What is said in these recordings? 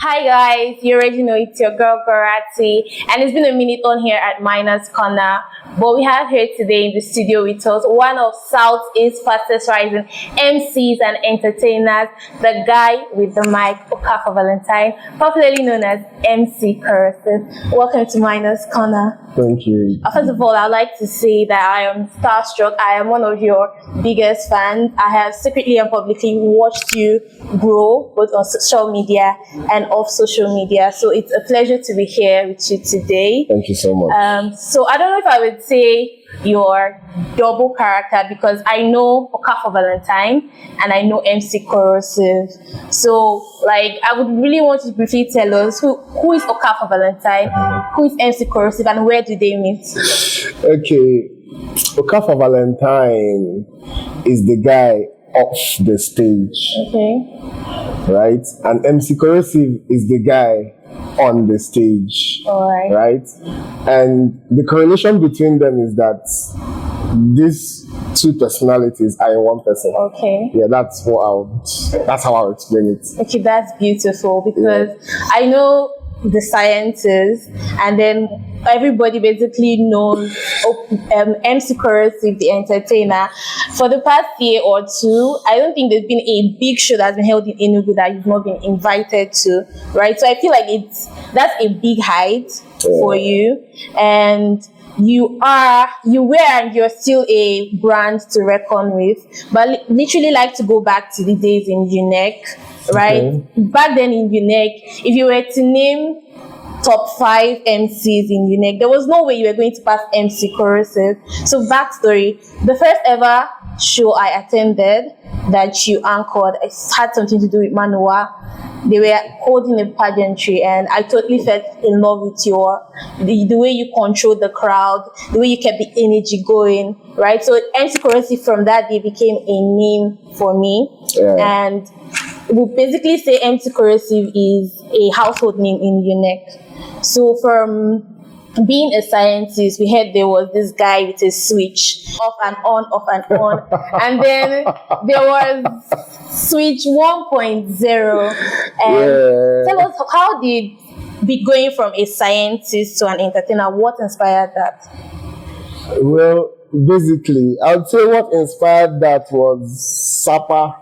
Hi guys, you already know it's your girl Garati, and it's been a minute on here at Miners Corner, but we have here today in the studio with us one of Southeast's fastest rising MCs and entertainers, the guy with the mic, Okafor Valentine, popularly known as MC CORROSIVE. Welcome to Miners Corner. Thank you. First of all, I'd like to say that I am starstruck. I am one of your biggest fans. I have secretly and publicly watched you grow both on social media and off social media. So it's a pleasure to be here with you today. Thank you so much. So I don't know if I would say your double character because I know Okafor Valentine and I know MC CORROSIVE. So I would really want you to briefly tell us who is Okafor Valentine, who is MC CORROSIVE, and where do they meet? Okay, Okafor Valentine is the guy off the stage. Okay. Right? And MC CORROSIVE is the guy on the stage. All right. Right? And the correlation between them is that these two personalities are in one person. Okay. Yeah, that's how I'll explain it. Okay, that's beautiful because I know the sciences, and then everybody basically knows MC CORROSIVE, the entertainer. For the past year or two, I don't think there's been a big show that's been held in Enugu that you've not been invited to, right? So I feel like that's a big height for you, and you're still a brand to reckon with, but literally like to go back to the days in UNEC, right? Okay. Back then in UNEC, if you were to name top 5 MCs in UNEC, there was no way you were going to pass MC CORROSIVE. So backstory, the first ever show I attended that you anchored, it had something to do with Manua. They were holding a pageantry, and I totally fell in love with the way you controlled the crowd, the way you kept the energy going, right? So MC CORROSIVE from that day became a name for me, and we basically say MC CORROSIVE is a household name in UNEC. So from being a scientist, we heard there was this guy with a switch, off and on, off and on. And then there was switch 1.0. And tell us, how did be going from a scientist to an entertainer, what inspired that? Well, basically, I would say what inspired that was Sapa.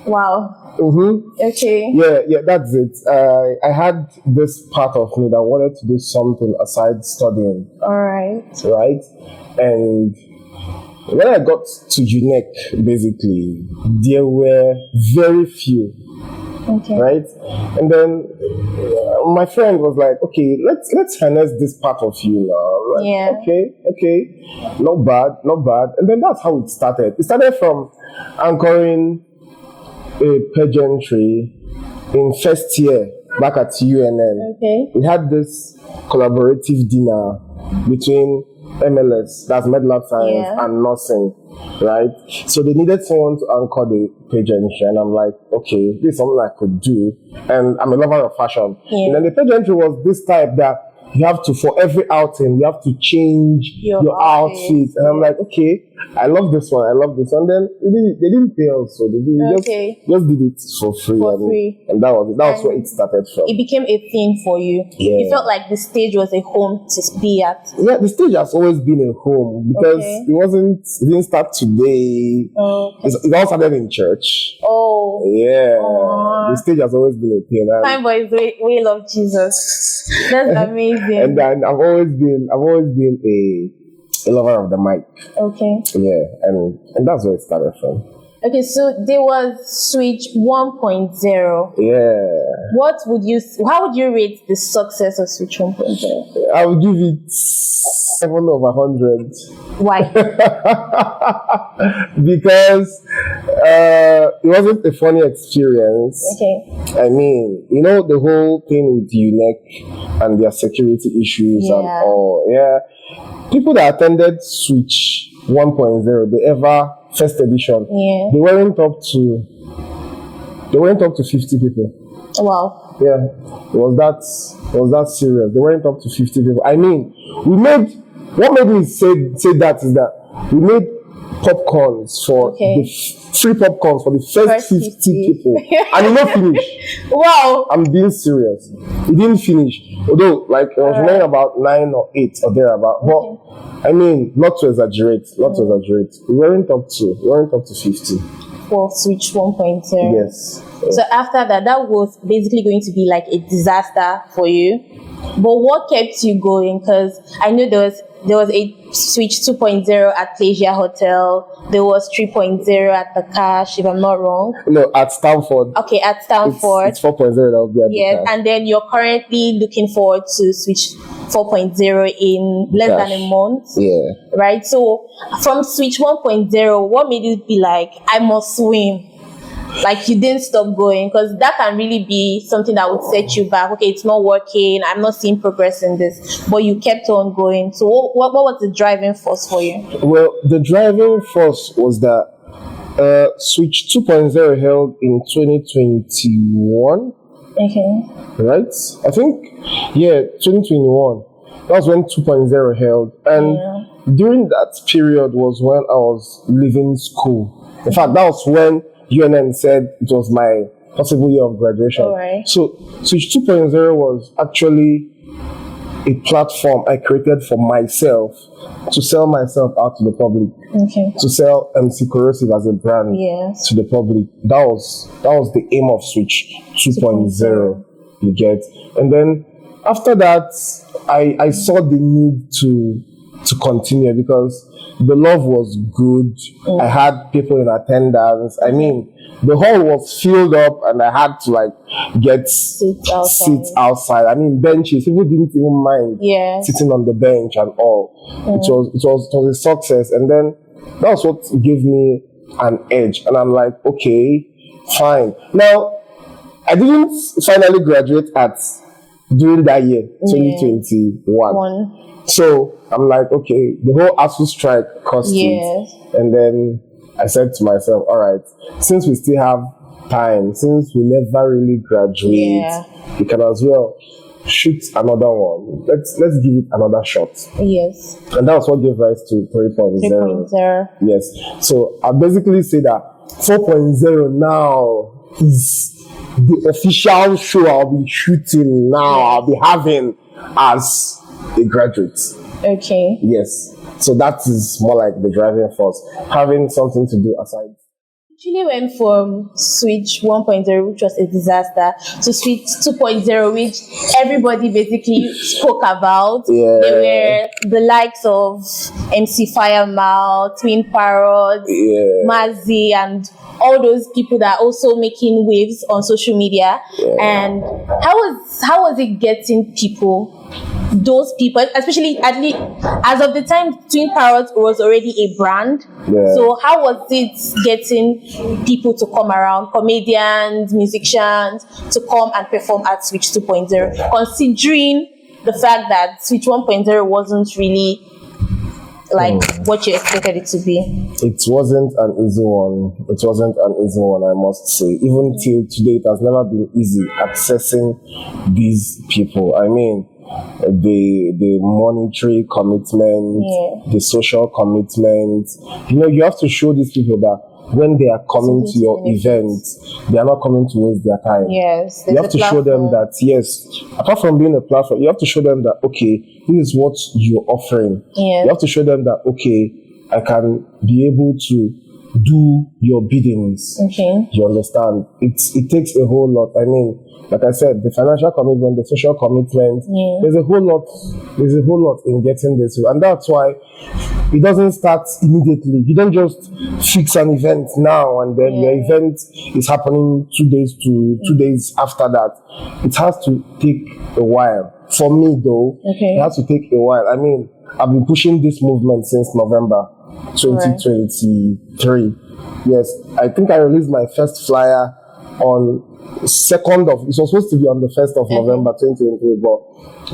Wow. Mm-hmm. Okay. Yeah, that's it. I had this part of me that wanted to do something aside studying. All right. Right? And when I got to UNEC, basically, there were very few. Okay. Right? And then my friend was like, okay, let's harness this part of you now. Like, yeah. Okay. Not bad. And then that's how it started. It started from anchoring a pageantry in first year back at UNN. Okay. We had this collaborative dinner between MLS, that's Medlab Science, and nursing, right? So they needed someone to anchor the pageantry, and I'm like, okay, this is something I could do, and I'm a lover of fashion. Yeah. And then the pageantry was this type that you have to, for every outing, you have to change your outfit. And I'm like, okay, I love this one. And then they didn't pay us, so they just did it for free. And that was where it started from. It became a thing for you. Yeah. You felt like the stage was a home to be at. Yeah, the stage has always been a home because it didn't start today. It all started in church. Oh. Yeah. The stage has always been a thing. Fine boys, we love Jesus. That's amazing. And then I've always been a lover of the mic. Okay. Yeah, and that's where it started from. Okay, so there was Switch 1.0. Yeah. How would you rate the success of Switch 1.0? I would give it 7 over 100. Why? Because it wasn't a funny experience. Okay. I mean, the whole thing with UNEC and their security issues and all. Yeah. People that attended Switch 1.0, the ever first edition, they weren't up to 50 people. Wow. Yeah. It was that serious. They weren't up to 50 people. I mean, what made me say that is that we made popcorns for free popcorns for the first 50 people, and it not finish. Wow! I'm being serious. It didn't finish, although like it was remaining about 9 or 8 or thereabout. But I mean, not to exaggerate. We weren't up to 50 for Switch 1.0. Yes. So after that was basically going to be like a disaster for you. But what kept you going? Because I know there was a Switch 2.0 at Pleasure Hotel. There was 3.0 at the Cash, if I'm not wrong. No, at Stanford. Okay, at Stanford. It's 4.0 that will be at the Cash. And then you're currently looking forward to Switch 4.0 in less than a month. Yeah. Right? So from Switch 1.0, what made you be like, I must win? Like you didn't stop going, because that can really be something that would set you back. Okay, it's not working. I'm not seeing progress in this, but you kept on going. So what was the driving force for you? Well, the driving force was that Switch 2.0 held in 2021. Okay. Right? I think, 2021. That was when 2.0 held. And during that period was when I was leaving school. In fact, that was when UNN said it was my possible year of graduation. Right. So Switch 2.0 was actually a platform I created for myself to sell myself out to the public. Okay. To sell MC Corrosive as a brand to the public. That was the aim of Switch 2.0. You get. And then after that, I saw the need to continue because the love was good. I had people in attendance. I mean, the hall was filled up and I had to like get seats outside. I mean, benches. People didn't even mind sitting on the bench and all. It was a success. And then that was what gave me an edge. And I'm like, okay, fine. Now, I didn't finally graduate during that year, 2021. So I'm like, okay, the whole ASU strike cost it. And then I said to myself, all right, since we still have time, since we never really graduate, we can as well shoot another one. Let's give it another shot. Yes. And that was what gave rise to 3.0. Yes. So I basically say that 4.0 now is the official show I'll be shooting now. I'll be having as a graduate. Okay. Yes. So that is more like the driving force. Having something to do aside. Actually went from Switch 1.0, which was a disaster, to Switch 2.0, which everybody basically spoke about. Yeah. They were the likes of MC Firemouth, Twin Parrots, Mazzy, and all those people that are also making waves on social media. And how was it getting those people, especially at least as of the time Twin Parrots was already a brand. So how was it getting people to come around, comedians, musicians, to come and perform at Switch 2.0, considering the fact that Switch 1.0 wasn't really like what you expected it to be? It wasn't an easy one. I must say. Even till today, it has never been easy accessing these people. I mean, the monetary commitment, the social commitment. You have to show these people that when they are coming to your event, they are not coming to waste their time. Yes, you have to show them that, yes, apart from being a platform, you have to show them that, okay, this is what you're offering. You have to show them that, okay, I can be able to do your biddings. Okay. You understand? It takes a whole lot. I mean, like I said, the financial commitment, the social commitment, there's a whole lot in getting this. And that's why it doesn't start immediately. You don't just fix an event now and then your event is happening 2 days after that. It has to take a while. For me though, it has to take a while. I mean, I've been pushing this movement since November 2023. Yes, I think I released my first flyer on it was supposed to be on the 1st of November 2023, but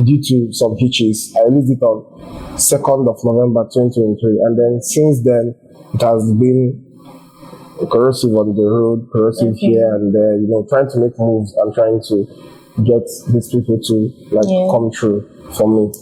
due to some hitches, I released it on 2nd of November 2023. And then since then, it has been corrosive on the road, corrosive here and there, trying to make moves and trying to get these people to come true for me.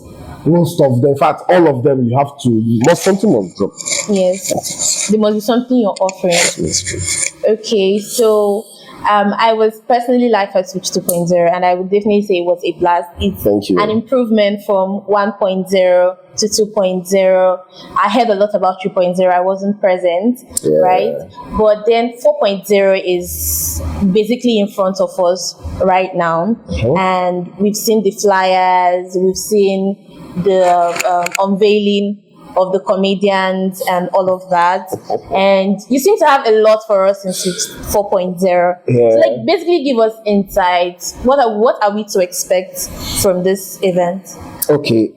most of them, in fact, all of them, you have to, something must drop. Yes, there must be something you're offering. That's true. Okay, so I was personally like for Switch 2.0, and I would definitely say it was a blast. It's Thank you. an improvement from 1.0 to 2.0. I heard a lot about 3.0. I wasn't present, right? But then 4.0 is basically in front of us right now, and we've seen the flyers, we've seen the unveiling of the comedians and all of that, and you seem to have a lot for us in Switch 4.0. So like basically give us insights. What are we to expect from this event? Okay,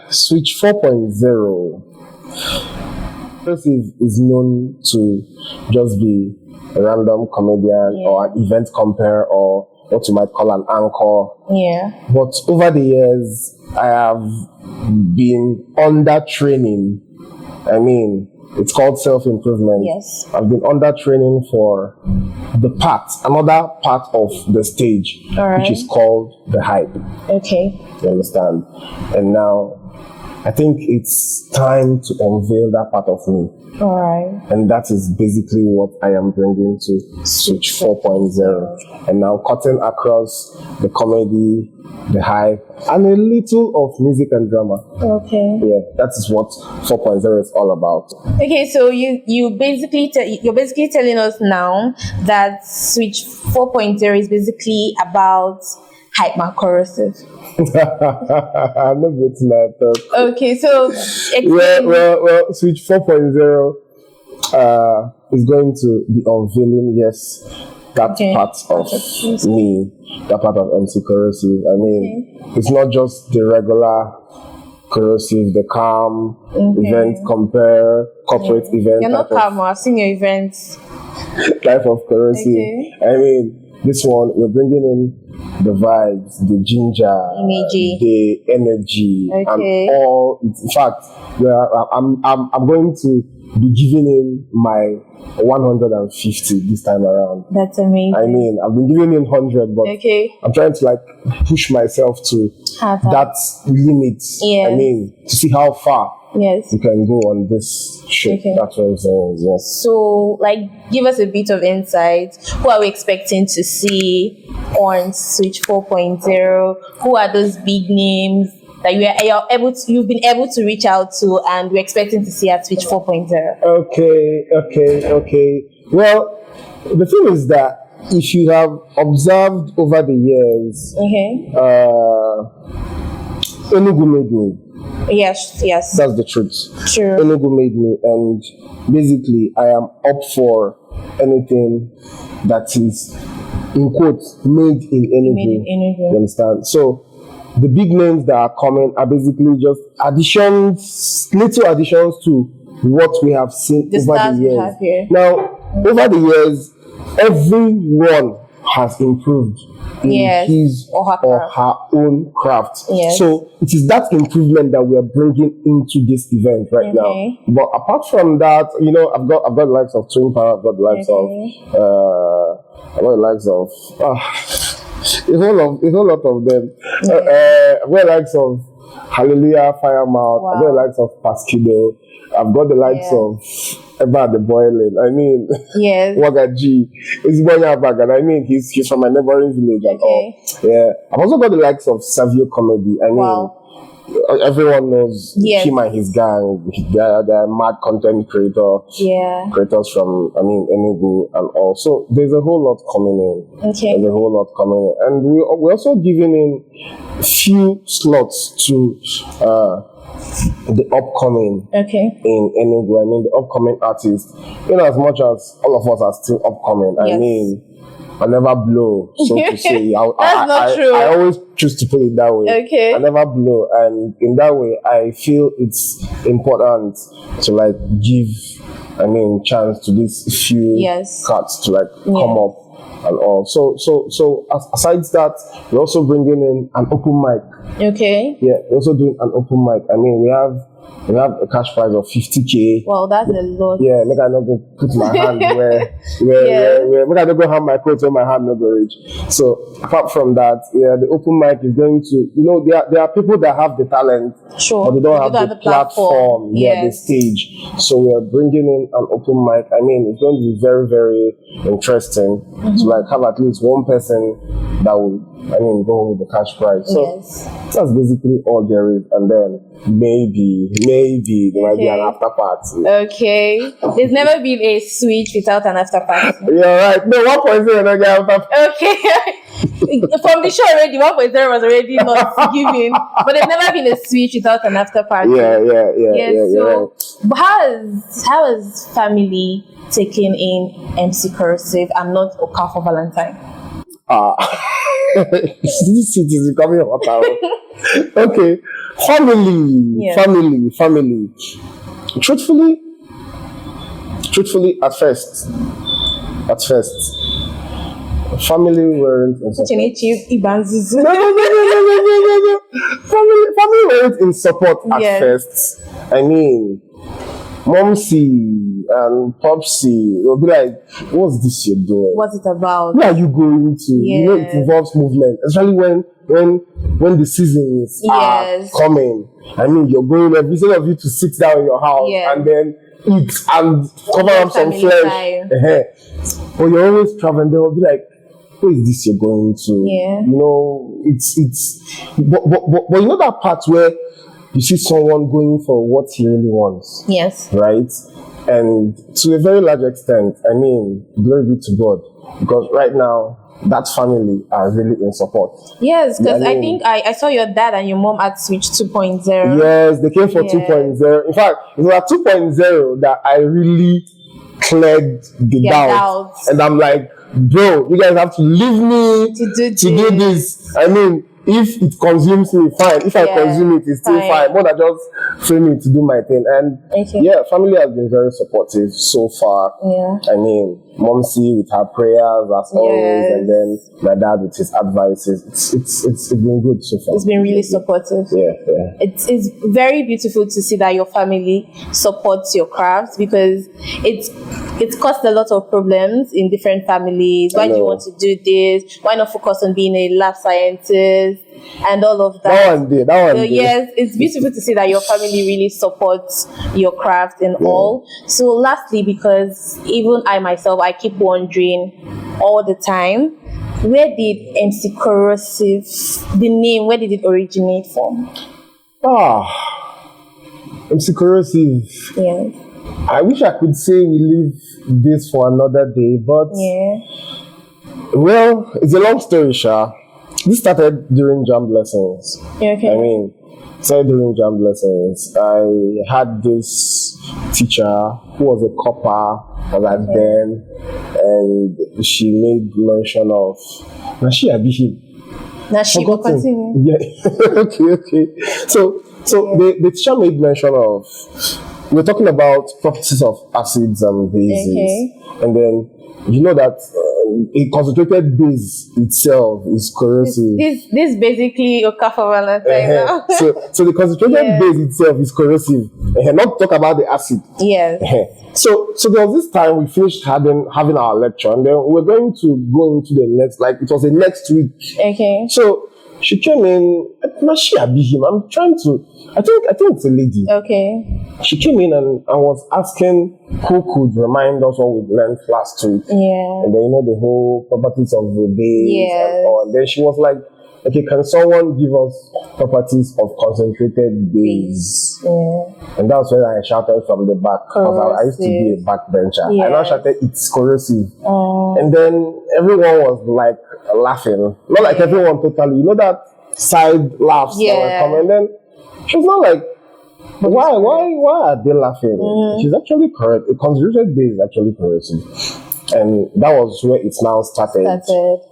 Switch 4.0 first is known to just be a random comedian or an event compare or what you might call an anchor. But over the years, I have been under training. I mean, it's called self-improvement. Yes. I've been under training for another part of the stage, which is called the hype. Okay. You understand? And now, I think it's time to unveil that part of me. All right. And that is basically what I am bringing to Switch 4.0. And now cutting across the comedy, the hype, and a little of music and drama. Okay. Yeah, that is what 4.0 is all about. Okay, so you're basically telling us now that Switch 4.0 is basically about hype Mc CORROSIVE. I'm not good to that. Okay, so well, Switch 4.0 is going to be unveiling, that part of me, that part of MC CORROSIVE. I mean, it's not just the regular CORROSIVE, the calm event compare, corporate event. You're not calm, I've seen your events. Type of CORROSIVE. I mean, this one, we're bringing in the vibes, the ginger, the energy, and all. In fact, I'm going to be giving in my 150 this time around. That's amazing. I mean, I've been giving in 100, but I'm trying to push myself to that limit. I mean, to see how far you can go on this show. That's what I'm saying. So, give us a bit of insight. Who are we expecting to see on Switch 4.0? Who are those big names that you've been able to reach out to, and we're expecting to see at Switch 4.0? Okay. Well, the thing is that if you have observed over the years, Enugu made me. Yes. That's the truth. True. Enugu made me, and basically, I am up for anything that is, in quotes, made in Enugu. You understand? So, the big names that are coming are basically just little additions to what we have seen over the years. Now, over the years, everyone has improved in his or her own craft. So it is that improvement that we are bringing into this event right now. But apart from that, I've got the likes of Twin Power, I've got the likes of a whole lot of them. I've got the likes of Hallelujah, Firemouth, I've got the likes of Paskido, I've got the likes of Eba the Boiling. I mean, Wagaji is going back, and I mean, he's from my neighboring village and all. Yeah, I've also got the likes of Savio Comedy. I mean, everyone knows him and his gang. They're mad content creators from, Enugu and all. So there's a whole lot coming in. There's a whole lot coming in, and we're also giving in few slots to the upcoming in Enugu. I mean, the upcoming artists. As much as all of us are still upcoming, I mean, I never blow, so to say. That's not true. I always choose to put it that way. I never blow, and in that way, I feel it's important to give, chance to these few cuts to come up and all. So aside that, we're also bringing in an open mic. Yeah, we're also doing an open mic. I mean, we have we have a cash prize of 50K. Well, that's a lot. Yeah, make I not go put my hand where make I not go have my coat where my hand not go reach. So apart from that, yeah, the open mic is going to, there are people that have the talent, sure, but they don't have the platform, the stage. So we are bringing in an open mic. I mean, it's going to be very, very interesting to like have at least one person that will, go with the cash prize. So that's basically all there is, and then maybe there might be an after party. Okay. There's never been a switch without an after party. Yeah, right. No, 1.0 not get after party. Okay. From the show already, 1.0 was already not given, but there's never been a switch without an after party. Yeah. So, how has family taken in MC Corrosive and not Oka for Valentine? This city is coming hot out. Okay, family. Truthfully, at first, family weren't in support. No. Family weren't in support at first. I mean, Momsy and Popsy will be like, what's this you're doing? What's it about? Where are you going to? It involves movement, especially when the seasons are coming. I mean, you're going there, instead of you to sit down in your house and then eat and cover up some flesh. But you're always traveling, they will be like, where is this you're going to? But you know that part where you see someone going for what he really wants. Yes. Right? And to a very large extent, I mean, glory be to God. Because right now, that family are really in support. Yes, because I think I saw your dad and your mom at Switch 2.0. Yes, they came for 2.0. In fact, it was at 2.0 that I really cleared the doubts. And I'm like, bro, you guys have to leave me to do this. I mean, if it consumes me, fine. If I consume it, it's still fine. More than just free me to do my thing. And family has been very supportive so far. I mean, Momsy with her prayers as always, and then my dad with his advices. It's been good so far. It's been really supportive. It's very beautiful to see that your family supports your craft, because it's caused a lot of problems in different families. Why do you want to do this? Why not focus on being a lab scientist and all of that? That one did. Yes, it's beautiful to see that your family really supports your craft and all. So lastly, because even I myself, I keep wondering all the time, where did MC Corrosive, the name, where did it originate from? MC Corrosive. Yes. I wish I could say we leave this for another day, but well, it's a long story, Sha. This started during jam lessons. Okay. I mean, started during jam lessons. I had this teacher who was a copper back then, and she made mention of Nashi Abihim. Nashi, continue. Yeah. Okay. So the teacher made mention of, we're talking about properties of acids and bases, and then you know that a concentrated base itself is corrosive. This basically Okafor Valentine now. So the concentrated base itself is corrosive. Not talk about the acid. Yes. So there was this time we finished having our lecture, and then we're going to go into the next, like it was the next week. Okay. So she came in, Nashi Abihim. I'm trying to, I think it's a lady. Okay. She came in and was asking who could remind us what we learned last week. Yeah. And then, the whole properties of the base and all. And then she was like, okay, can someone give us properties of concentrated base? Yeah. And that's when I shouted from the back. Because I used to be a backbencher. I now shouted, it's corrosive. And then everyone was like laughing. Not like everyone totally. You know that side laughs that were coming. And then she was not like, why are they laughing? She's actually correct. A concentrated base is actually corrosive. And that was where it now started.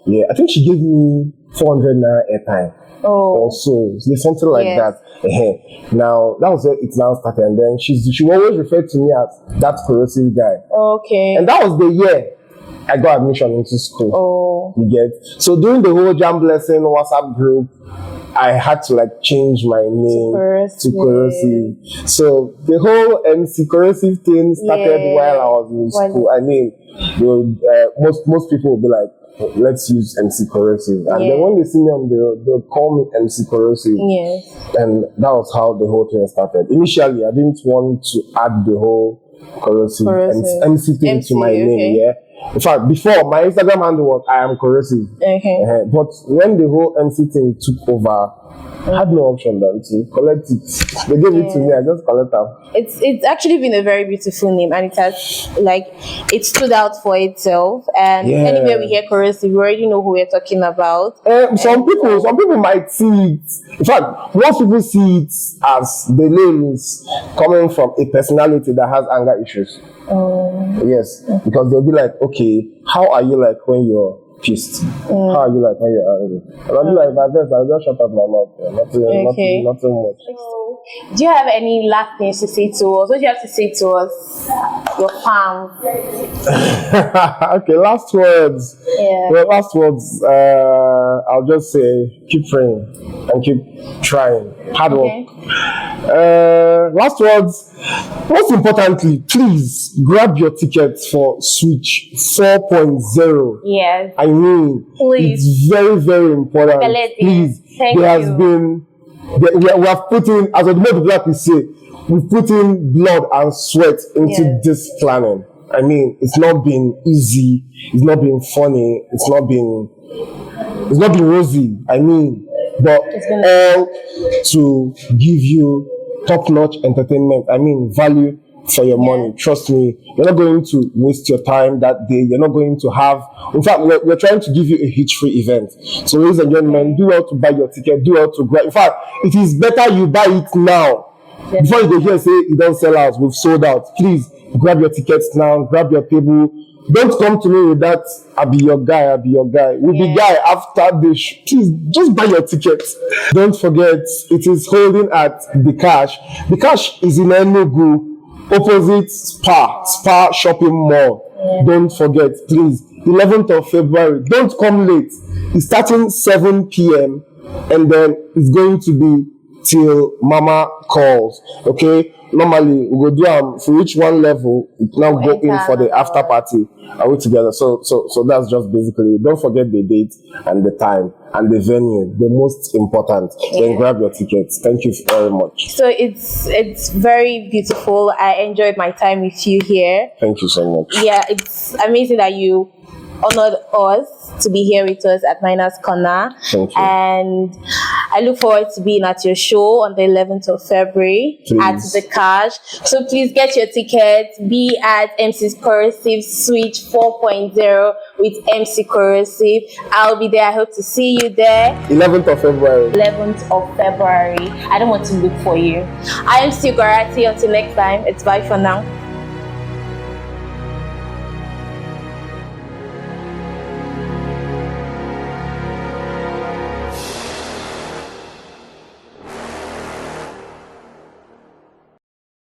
Yeah, I think she gave me 400 naira airtime. Or so. Something like that. Now, that was where it now started. And then she always referred to me as that corrosive guy. Okay. And that was the year I got admission into school. You get? So during the whole jam lesson WhatsApp group, I had to like change my name to Corrosive. So the whole MC Corrosive thing started while I was in school. I mean, most people will be like, let's use MC Corrosive. And then when they see me, they'll call me MC Corrosive. And that was how the whole thing started. Initially, I didn't want to add the whole Corrosive MC thing to my name. In fact, before, my Instagram handle was I am Corrosive. But when the whole MC thing took over, I had no option than to collect it. They gave it to me, I just collect them. It's actually been a very beautiful name, and it has it stood out for itself. And anywhere we hear Corrosive, we already know who we're talking about. Some people might see it. In fact, most people see it as the name is coming from a personality that has anger issues. Yes, because they'll be like, okay, how are you like when you're pissed? How are you like when you're angry? And I'll be like, my best, I'll just shut up my mouth. Nothing much. So, do you have any last things to say to us? What do you have to say to us, your fans? Okay, last words. Well, last words, I'll just say, keep praying and keep trying. Hard work. Last words, most importantly, please grab your tickets for Switch 4.0. Yes. I mean, it's very, very important. Please, we have put in, as the black we say, we've put in blood and sweat into this planning. I mean, it's not been easy, it's not been funny, it's not been rosy. I mean, but all to give you top-notch entertainment. I mean, value for your money. Trust me, you're not going to waste your time that day. You're not going to have, in fact, we're trying to give you a hitch-free event. So ladies and gentlemen, do well to buy your ticket, do well to grab. In fact, it is better you buy it now. Before you go here and say it don't sell out, we've sold out. Please grab your tickets now, grab your table. Don't come to me with that, I'll be your guy. We'll be guy after this. Please, just buy your tickets. Don't forget, it is holding at The Cash. The Cash is in Enugu, opposite Spa Shopping Mall. Don't forget, please. 11th of February. Don't come late. It's starting 7 p.m. and then it's going to be till Mama calls. Okay? Normally, we go do for each one level, we now go in for the after party. Are we together? So that's just basically. Don't forget the date and the time and the venue. The most important. Then grab your tickets. Thank you very much. So it's very beautiful. I enjoyed my time with you here. Thank you so much. Yeah, it's amazing that you honored us to be here with us at Miners Corner. Thank you. And I look forward to being at your show on the 11th of February at The Cash. So please get your tickets. Be at MC Corrosive Switch 4.0 with MC Corrosive. I'll be there. I hope to see you there. 11th of February. 11th of February. I don't want to look for you. I am still Garati. Until next time, it's bye for now.